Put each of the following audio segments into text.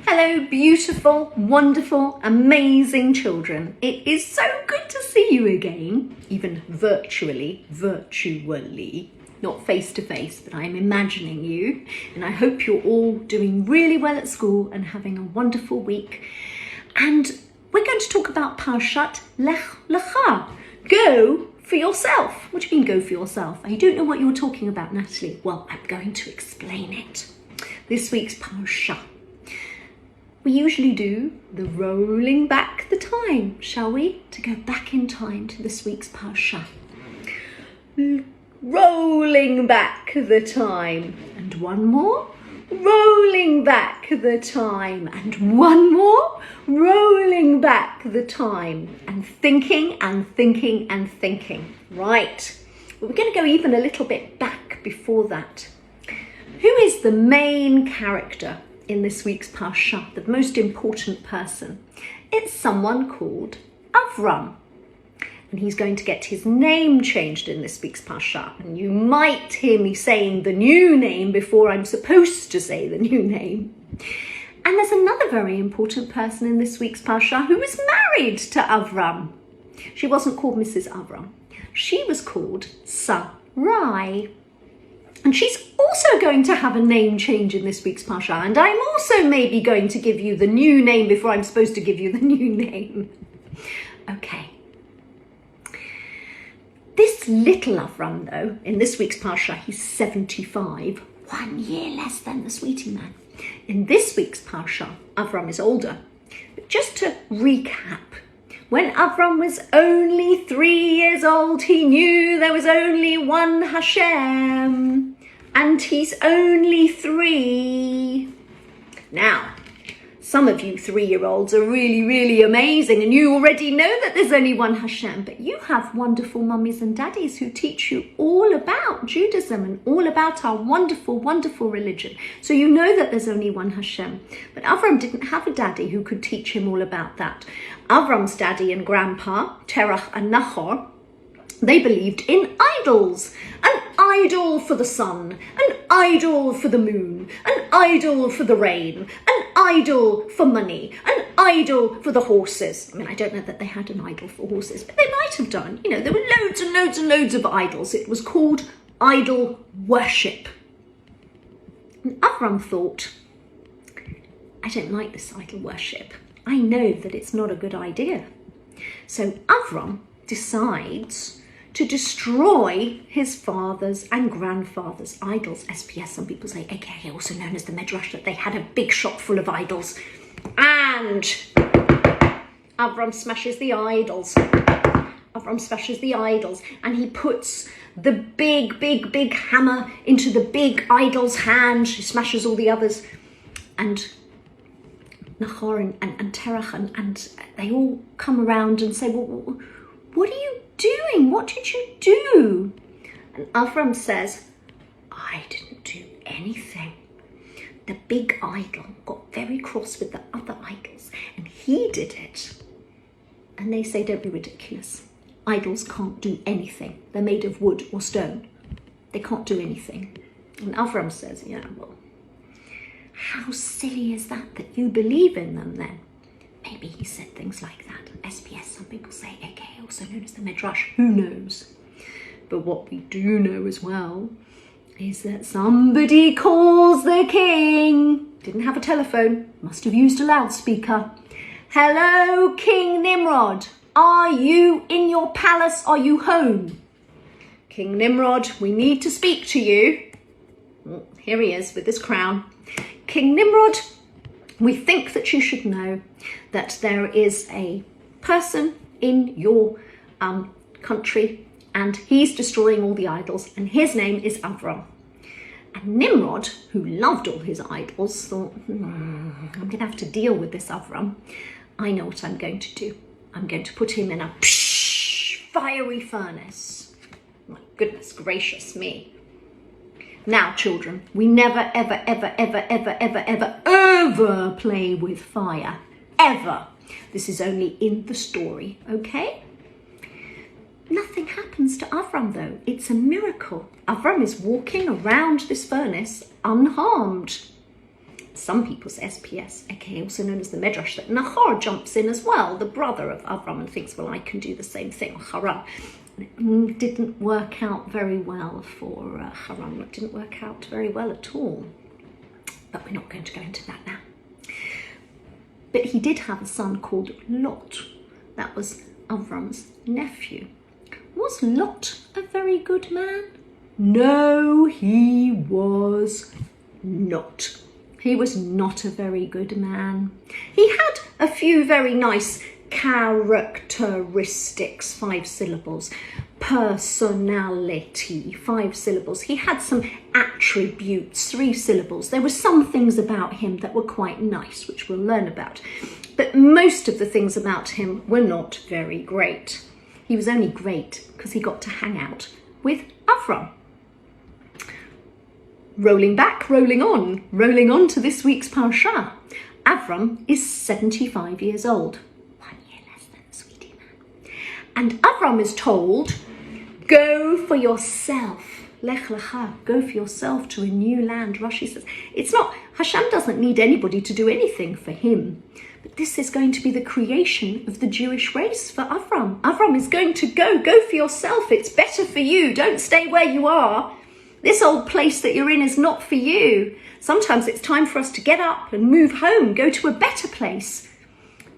Hello, beautiful, wonderful, amazing children. It is so good to see you again, even virtually, not face to face, but I'm imagining you. And I hope you're all doing really well at school and having a wonderful week. And we're going to talk about Parshat Lecha. Go for yourself. What do you mean go for yourself? I don't know what you're talking about, Natalie. Well, I'm going to explain it. This week's Parsha. We usually do the rolling back the time, shall we? To go back in time to this week's Parsha. Rolling back the time. And one more. Rolling back the time. And one more. Rolling back the time. And thinking and thinking and thinking. Right. But we're going to go even a little bit back before that. Who is the main character in this week's Parsha, the most important person? It's someone called Avram. And he's going to get his name changed in this week's Parsha. And you might hear me saying the new name before I'm supposed to say the new name. And there's another very important person in this week's Parsha who was married to Avram. She wasn't called Mrs. Avram. She was called Sarai. And she's also going to have a name change in this week's Parsha. And I'm also maybe going to give you the new name before I'm supposed to give you the new name. Okay. This little Avram, though, in this week's Parsha, he's 75, 1 year less than the sweetie man. In this week's Parsha, Avram is older. But just to recap, when Avram was only 3 years old, he knew there was only one Hashem. And he's only 3. Now, some of you 3-year-olds are really, really amazing and you already know that there's only one Hashem, but you have wonderful mummies and daddies who teach you all about Judaism and all about our wonderful, wonderful religion. So you know that there's only one Hashem. But Avram didn't have a daddy who could teach him all about that. Avram's daddy and grandpa, Terach and Nahor, they believed in idols. An idol for the sun, an idol for the moon, an idol for the rain, an idol for money, an idol for the horses. I mean, I don't know that they had an idol for horses, but they might have done. You know, there were loads and loads and loads of idols. It was called idol worship. And Avram thought, I don't like this idol worship. I know that it's not a good idea. So Avram decides to destroy his father's and grandfather's idols. SPS, some people say, aka also known as the Midrash, that they had a big shop full of idols. And Avram smashes the idols. Avram smashes the idols and he puts the big hammer into the big idol's hand. He smashes all the others. And Nahor and Terach and they all come around and say, well, what are you doing? What did you do? And Avram says, I didn't do anything. The big idol got very cross with the other idols and he did it. And they say, don't be ridiculous. Idols can't do anything. They're made of wood or stone. They can't do anything. And Avram says, yeah, well, how silly is that you believe in them then? Maybe he said things like that. SPS, some people say, aka also known as the Midrash, who knows? But what we do know as well is that somebody calls the king. Didn't have a telephone, must have used a loudspeaker. Hello, King Nimrod. Are you in your palace? Are you home? King Nimrod, we need to speak to you. Here he is with his crown. King Nimrod, we think that you should know that there is a person in your country and he's destroying all the idols and his name is Avram. And Nimrod, who loved all his idols, thought, I'm going to have to deal with this Avram. I know what I'm going to do. I'm going to put him in a fiery furnace. My goodness gracious me. Now, children, we never, ever play with fire. Ever. This is only in the story, okay? Nothing happens to Avram, though. It's a miracle. Avram is walking around this furnace unharmed. some people say SPS, aka also known as the Medrash, that Nahor jumps in as well, the brother of Avram, and thinks, well, I can do the same thing, or Haran. And it didn't work out very well for Haran. It didn't work out very well at all. But we're not going to go into that now. But he did have a son called Lot. That was Avram's nephew. Was Lot a very good man? No, he was not. He was not a very good man. He had a few very nice characteristics, 5 syllables. Personality, 5 syllables. He had some attributes, 3 syllables. There were some things about him that were quite nice, which we'll learn about. But most of the things about him were not very great. He was only great because he got to hang out with Avram. Rolling back, rolling on to this week's parasha. Avram is 75 years old. 1 year less than the sweetie man. And Avram is told, go for yourself. Lech, Lecha, go for yourself to a new land. Rashi says, it's not, Hashem doesn't need anybody to do anything for him. But this is going to be the creation of the Jewish race for Avram. Avram is going to go for yourself. It's better for you. Don't stay where you are. This old place that you're in is not for you. Sometimes it's time for us to get up and move home, go to a better place.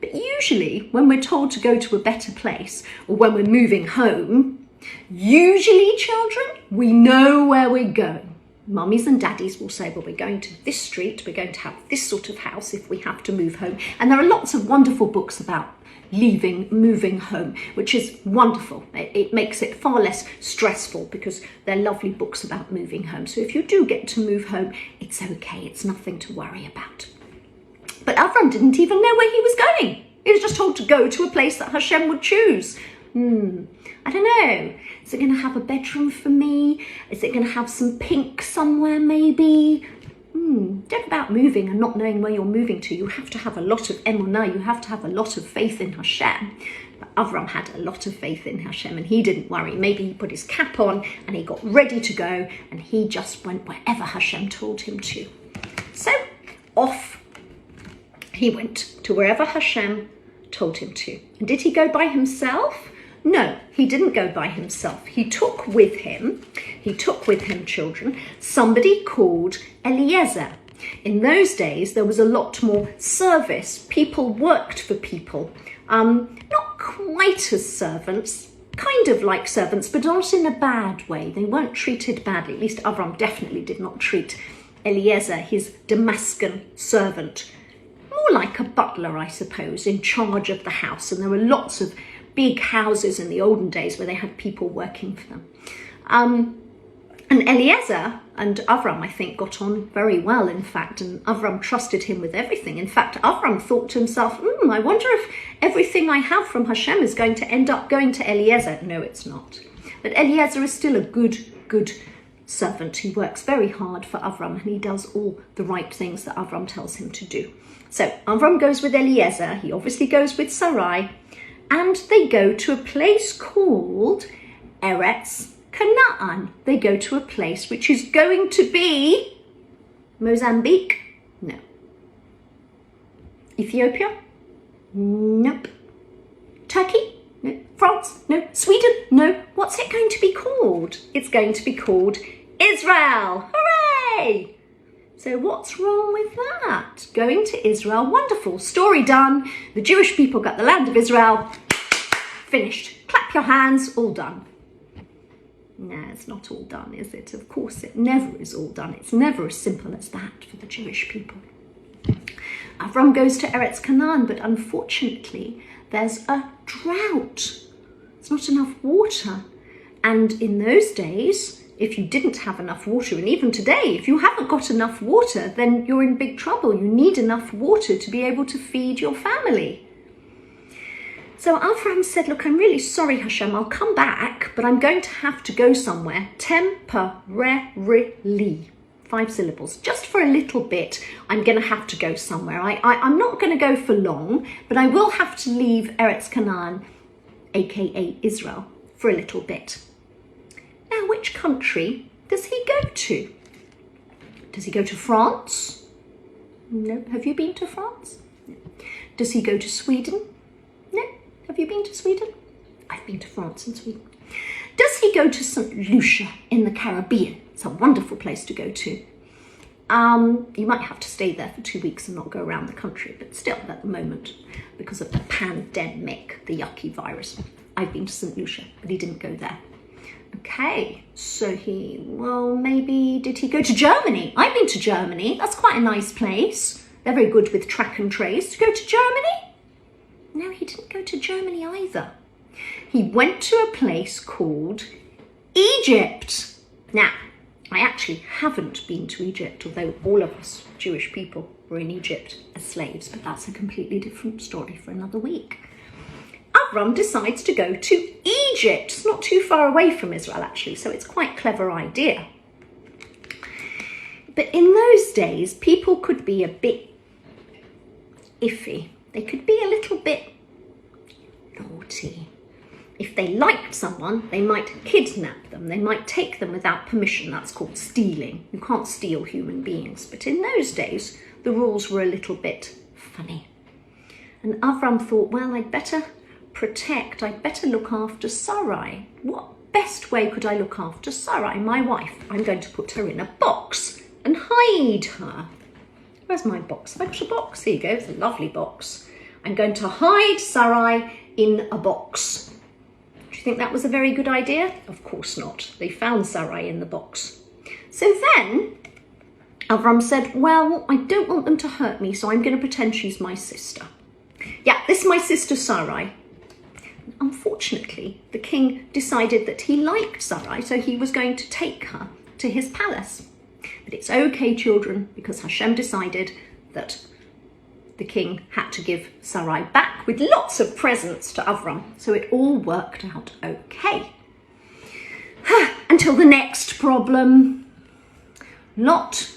But usually when we're told to go to a better place or when we're moving home, usually children, we know where we're going. Mummies and daddies will say, well, we're going to this street, we're going to have this sort of house if we have to move home. And there are lots of wonderful books about moving home, which is wonderful. It makes it far less stressful because they're lovely books about moving home. So if you do get to move home, it's okay. It's nothing to worry about. But Avram didn't even know where he was going. He was just told to go to a place that Hashem would choose. I don't know. Is it going to have a bedroom for me? Is it going to have some pink somewhere maybe? Don't know about moving and not knowing where you're moving to. You have to have a lot of emunah. You have to have a lot of faith in Hashem. But Avram had a lot of faith in Hashem and he didn't worry. Maybe he put his cap on and he got ready to go and he just went wherever Hashem told him to. So off he went to wherever Hashem told him to. And did he go by himself? No, he didn't go by himself. He took with him children, somebody called Eliezer. In those days, there was a lot more service. People worked for people. Not quite as servants, kind of like servants, but not in a bad way. They weren't treated badly. At least Avram definitely did not treat Eliezer, his Damascus servant, more like a butler, I suppose, in charge of the house. And there were lots of big houses in the olden days where they had people working for them. And Eliezer and Avram, I think, got on very well, in fact, and Avram trusted him with everything. In fact, Avram thought to himself, I wonder if everything I have from Hashem is going to end up going to Eliezer. No, it's not. But Eliezer is still a good servant. He works very hard for Avram and he does all the right things that Avram tells him to do. So Avram goes with Eliezer. He obviously goes with Sarai. And they go to a place called Eretz Canaan. They go to a place which is going to be Mozambique? No. Ethiopia? Nope. Turkey? No. France? No. Sweden? No. What's it going to be called? It's going to be called Israel. Hooray! So what's wrong with that? Going to Israel, wonderful, story done. The Jewish people got the land of Israel, finished. Clap your hands, all done. No, it's not all done, is it? Of course, it never is all done. It's never as simple as that for the Jewish people. Avram goes to Eretz Canaan, but unfortunately, there's a drought. There's not enough water. And in those days, if you didn't have enough water, and even today, if you haven't got enough water, then you're in big trouble. You need enough water to be able to feed your family. So Avram said, look, I'm really sorry, Hashem, I'll come back, but I'm going to have to go somewhere temporarily. 5 syllables, just for a little bit. I'm going to have to go somewhere. I'm not going to go for long, but I will have to leave Eretz Canaan, aka Israel, for a little bit. Now, which country does he go to? Does he go to France? No. Have you been to France? No. Does he go to Sweden? No. Have you been to Sweden? I've been to France and Sweden. Does he go to St. Lucia in the Caribbean? It's a wonderful place to go to. You might have to stay there for 2 weeks and not go around the country, but still at the moment, because of the pandemic, the yucky virus. I've been to St. Lucia, but he didn't go there. Okay, so maybe did he go to Germany? I've been to Germany. That's quite a nice place. They're very good with track and trace. To go to Germany? No, he didn't go to Germany either. He went to a place called Egypt. Now, I actually haven't been to Egypt, although all of us Jewish people were in Egypt as slaves, but that's a completely different story for another week. Avram decides to go to Egypt. It's not too far away from Israel, actually, so it's quite a clever idea. But in those days, people could be a bit iffy. They could be a little bit naughty. If they liked someone, they might kidnap them. They might take them without permission. That's called stealing. You can't steal human beings. But in those days, the rules were a little bit funny. And Avram thought, well, I'd better look after Sarai. What best way could I look after Sarai, my wife? I'm going to put her in a box and hide her. Where's my box? I've got a box. Here you go. It's a lovely box. I'm going to hide Sarai in a box. Do you think that was a very good idea? Of course not. They found Sarai in the box. So then Avram said, well, I don't want them to hurt me, so I'm going to pretend she's my sister. Yeah, this is my sister Sarai. Unfortunately, the king decided that he liked Sarai, so he was going to take her to his palace. But it's okay, children, because Hashem decided that the king had to give Sarai back with lots of presents to Avram. So it all worked out okay. Until the next problem. Lot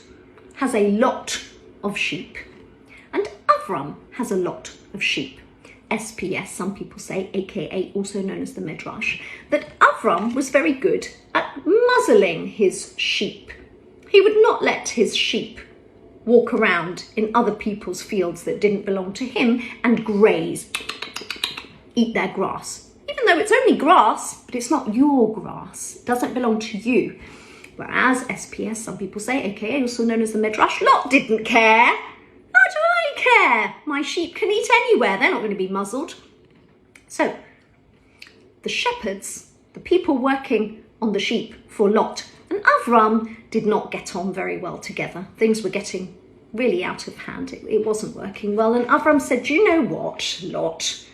has a lot of sheep. And Avram has a lot of sheep. SPS, some people say, aka also known as the Midrash, that Avram was very good at muzzling his sheep. He would not let his sheep walk around in other people's fields that didn't belong to him and graze, eat their grass. Even though it's only grass, but it's not your grass. It doesn't belong to you. Whereas SPS, some people say, aka also known as the Midrash, Lot didn't care. How do I care? My sheep can eat anywhere. They're not going to be muzzled. So the shepherds, the people working on the sheep for Lot and Avram, did not get on very well together. Things were getting really out of hand. It wasn't working well. And Avram said, you know what, Lot?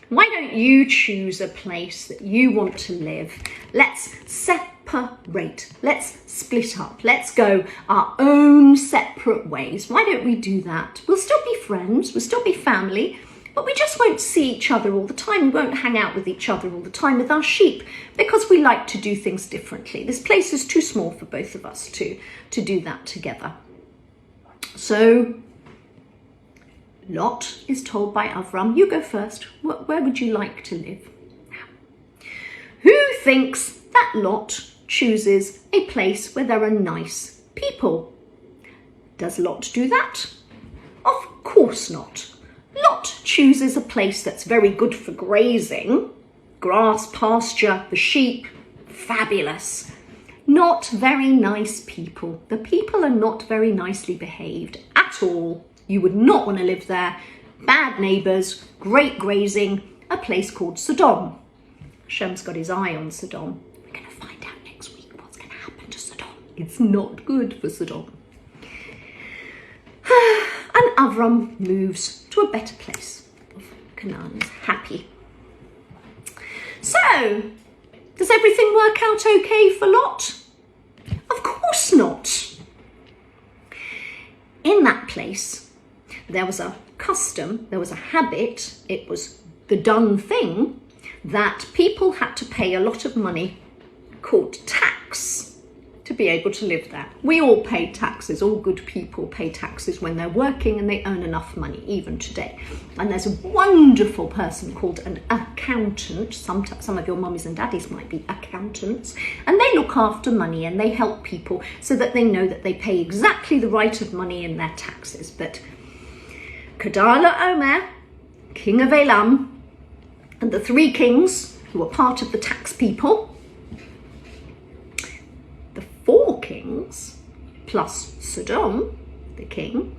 Why don't you choose a place that you want to live? Let's separate. Let's split up. Let's go our own separate ways. Why don't we do that? We'll still be friends. We'll still be family. But we just won't see each other all the time. We won't hang out with each other all the time with our sheep because we like to do things differently. This place is too small for both of us to do that together. So Lot is told by Avram, you go first. Where would you like to live? Who thinks that Lot chooses a place where there are nice people? Does Lot do that? Of course not. Lot chooses a place that's very good for grazing, grass, pasture, the sheep, fabulous. Not very nice people. The people are not very nicely behaved at all. You would not want to live there. Bad neighbours, great grazing, a place called Sodom. Hashem's got his eye on Sodom. We're going to find out next week what's going to happen to Sodom. It's not good for Sodom. And Avram moves to a better place. Canaan is happy. So, does everything work out okay for Lot? Of course not. In that place, there was a custom, there was a habit, it was the done thing, that people had to pay a lot of money called tax to be able to live there. We all pay taxes. All good people pay taxes when they're working and they earn enough money, even today. And there's a wonderful person called an accountant. Some of your mummies and daddies might be accountants, and they look after money and they help people so that they know that they pay exactly the right of money in their taxes. But Kedar Omer, king of Elam, and the three kings who are part of the tax people, the four kings plus Sodom, the king,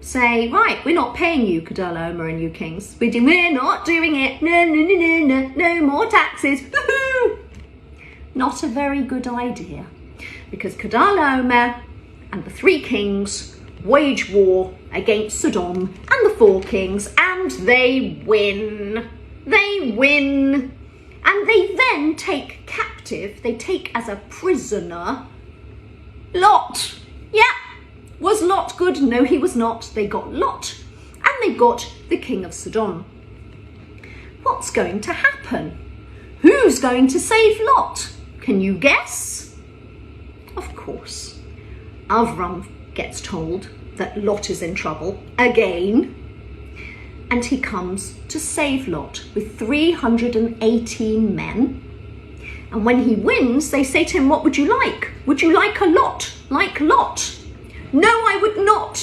say, right, we're not paying you, Kedar Omer and you kings. We're not doing it. No more taxes. Woohoo! Not a very good idea, because Kedar Omer and the three kings wage war against Sodom and the four kings, and they win. They win. And they then take captive, they take as a prisoner Lot. Yeah, was Lot good? No, he was not. They got Lot, and they got the king of Sodom. What's going to happen? Who's going to save Lot? Can you guess? Of course, Avram gets told that Lot is in trouble again, and he comes to save Lot with 318 men. And when he wins, they say to him, what would you like? Would you like a lot? Like Lot? No, I would not,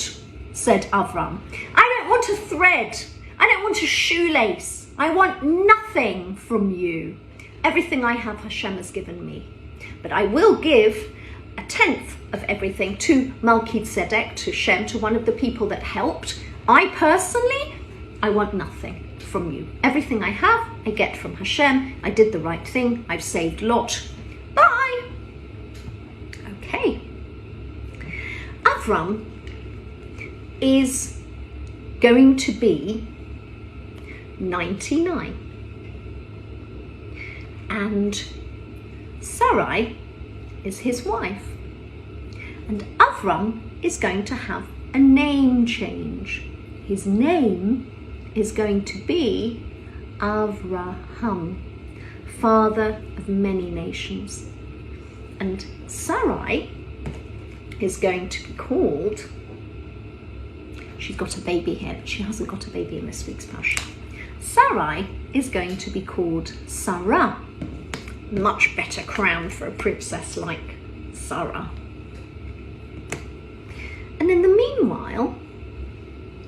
said Avram. I don't want a thread. I don't want a shoelace. I want nothing from you. Everything I have, Hashem has given me. But I will give a tenth of everything to Melchizedek, to Shem, to one of the people that helped. I personally, I want nothing from you. Everything I have, I get from Hashem. I did the right thing. I've saved Lot. Bye. Okay. Avram is going to be 99. And Sarai is his wife. And Avram is going to have a name change. His name is going to be Avraham, father of many nations. And Sarai is going to be called, she's got a baby here, but she hasn't got a baby in this week's Parsha. Sarai is going to be called Sarah. Much better crown for a princess like Sarah. And in the meanwhile,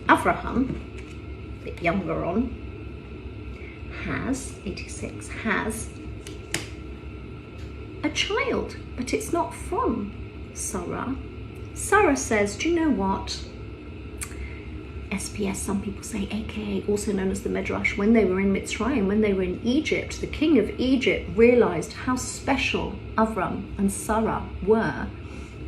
Avraham, a bit younger on, has, 86, has a child, but it's not from Sarah. Sarah says, do you know what? SPS, some people say, aka also known as the Midrash, when they were in Mitzrayim, when they were in Egypt, the king of Egypt realized how special Avram and Sarah were,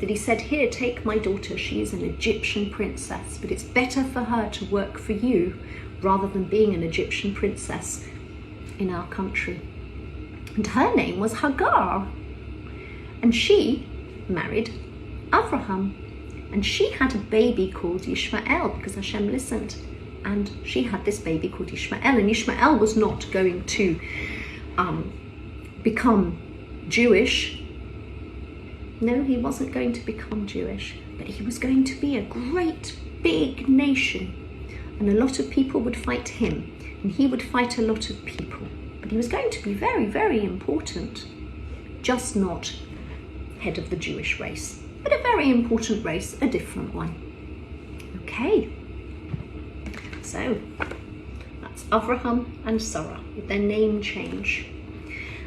that he said, here, take my daughter, she is an Egyptian princess, but it's better for her to work for you rather than being an Egyptian princess in our country. And her name was Hagar, and she married Avraham. And she had a baby called Yishmael because Hashem listened. And she had this baby called Yishmael. And Yishmael was not going to become Jewish. No, he wasn't going to become Jewish. But he was going to be a great big nation. And a lot of people would fight him. And he would fight a lot of people. But he was going to be very, very important. Just not head of the Jewish race. But a very important race, a different one. Okay, so that's Avraham and Sarah with their name change.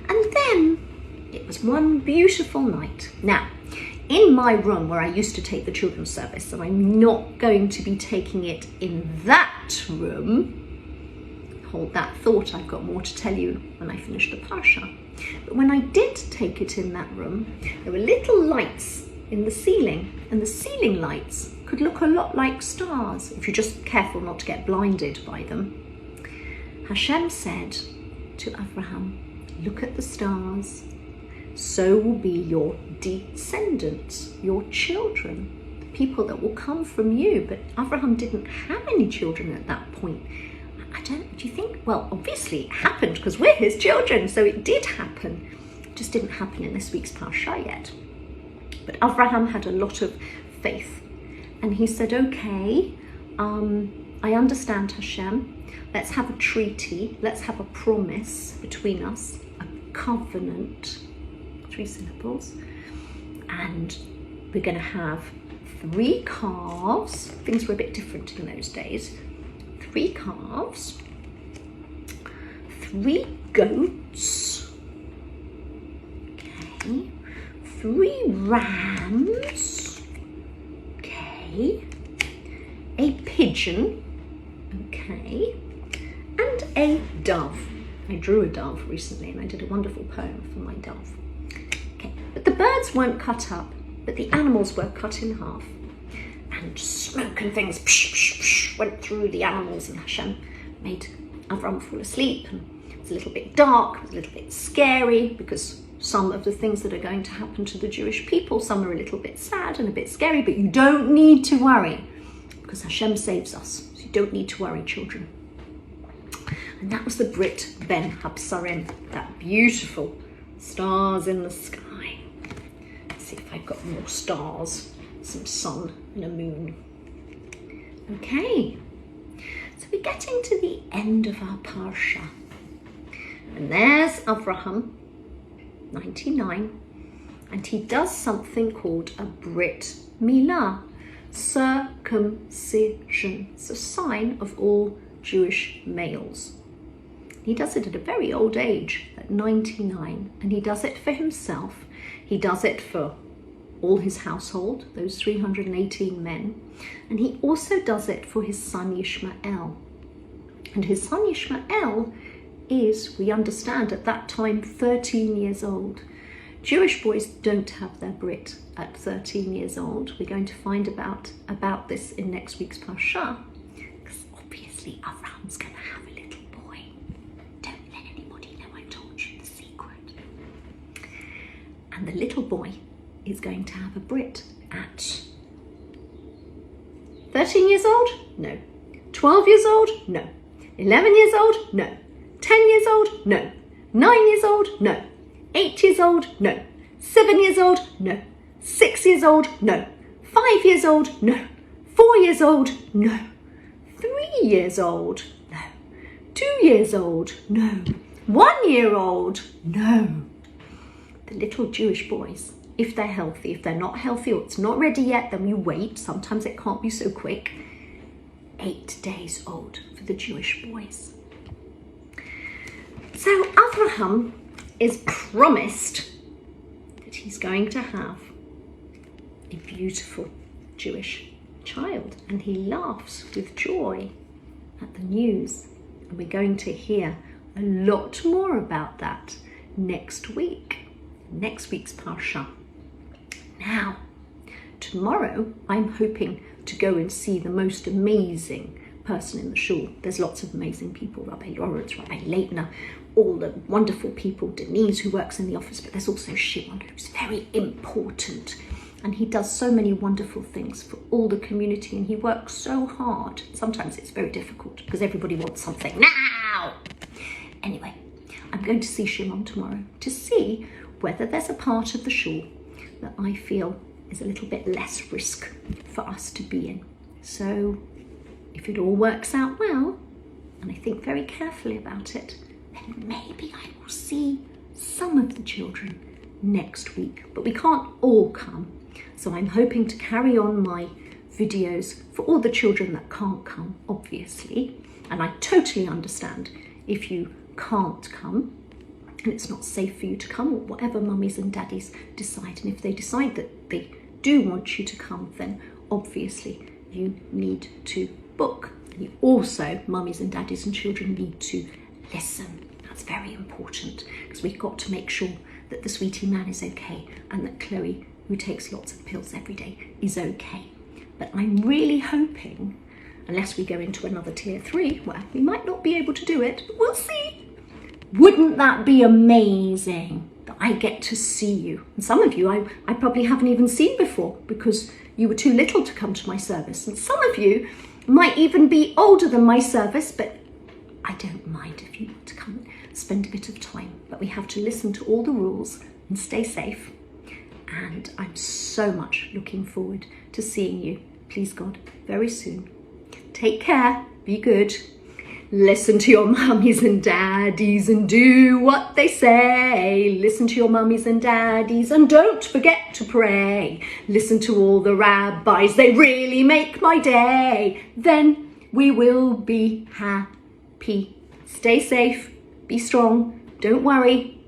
And then it was one beautiful night. Now, in my room where I used to take the children's service, and I'm not going to be taking it in that room, hold that thought, I've got more to tell you when I finish the Parsha. But when I did take it in that room, there were little lights in the ceiling, and the ceiling lights could look a lot like stars if you're just careful not to get blinded by them. Hashem said to Abraham, look at the stars, so will be your descendants, your children, the people that will come from you. But Abraham didn't have any children at that point. Do you think? Well, obviously it happened because we're his children, so it did happen. It just didn't happen in this week's Parsha yet. But Abraham had a lot of faith, and he said, okay, I understand, Hashem. Let's have a treaty. Let's have a promise between us, a covenant, 3 syllables. And we're going to have 3 calves. Things were a bit different in those days. 3 calves, 3 goats, okay, 3 rams, okay, a pigeon, okay, and a dove. I drew a dove recently and I did a wonderful poem for my dove. Okay, but the birds weren't cut up, but the animals were cut in half. And smoke and things went through the animals, and Hashem made Avram fall asleep. And it was a little bit dark, it was a little bit scary, because some of the things that are going to happen to the Jewish people, some are a little bit sad and a bit scary, but you don't need to worry, because Hashem saves us. So you don't need to worry, children. And that was the Brit Ben Habsarim, that beautiful stars in the sky. Let's see if I've got more stars. Some sun and a moon. Okay, so we're getting to the end of our parsha, and there's Avraham, 99, and he does something called a Brit Milah, circumcision. It's a sign of all Jewish males. He does it at a very old age, at 99, and he does it for himself. He does it for all his household, those 318 men, and he also does it for his son Yishmael. And his son Yishmael is, we understand, at that time 13 years old. Jewish boys don't have their Brit at 13 years old. We're going to find about this in next week's Parsha, because obviously Avram's going to have a little boy. Don't let anybody know I told you the secret. And the little boy is going to have a Brit at 13 years old? No. 12 years old? No. 11 years old? No. 10 years old? No. 9 years old? No. 8 years old? No. 7 years old? No. 6 years old? No. 5 years old? No. 4 years old? No. 3 years old? No. 2 years old? No. 1 year old? No. The little Jewish boys, if they're healthy, if they're not healthy or it's not ready yet, then we wait. Sometimes it can't be so quick. 8 days old for the Jewish boys. So Abraham is promised that he's going to have a beautiful Jewish child, and he laughs with joy at the news. And we're going to hear a lot more about that next week, next week's Parsha. Now, tomorrow I'm hoping to go and see the most amazing person in the shul. There's lots of amazing people, Rabbi Lawrence, Rabbi Lecha, all the wonderful people, Denise who works in the office, but there's also Shimon who's very important, and he does so many wonderful things for all the community, and he works so hard. Sometimes it's very difficult because everybody wants something now. Anyway, I'm going to see Shimon tomorrow to see whether there's a part of the shul that I feel is a little bit less risk for us to be in. So if it all works out well, and I think very carefully about it, then maybe I will see some of the children next week. But we can't all come, so I'm hoping to carry on my videos for all the children that can't come, obviously. And I totally understand if you can't come and it's not safe for you to come, or whatever mummies and daddies decide. And if they decide that they do want you to come, then obviously you need to book. And you also, mummies and daddies and children, need to listen. That's very important, because we've got to make sure that the sweetie man is okay, and that Chloe, who takes lots of pills every day, is okay. But I'm really hoping, unless we go into another tier 3, where we might not be able to do it, but we'll see. Wouldn't that be amazing that I get to see you? And some of you I probably haven't even seen before, because you were too little to come to my service. And some of you might even be older than my service, but I don't mind if you want to come and spend a bit of time. But we have to listen to all the rules and stay safe. And I'm so much looking forward to seeing you, please God, very soon. Take care, be good. Listen to your mummies and daddies and do what they say. Listen to your mummies and daddies and don't forget to pray. Listen to all the rabbis, they really make my day. Then we will be happy. Stay safe, be strong, don't worry,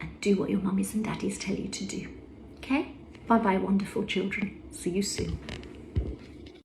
and do what your mummies and daddies tell you to do. Okay? Bye-bye, wonderful children. See you soon.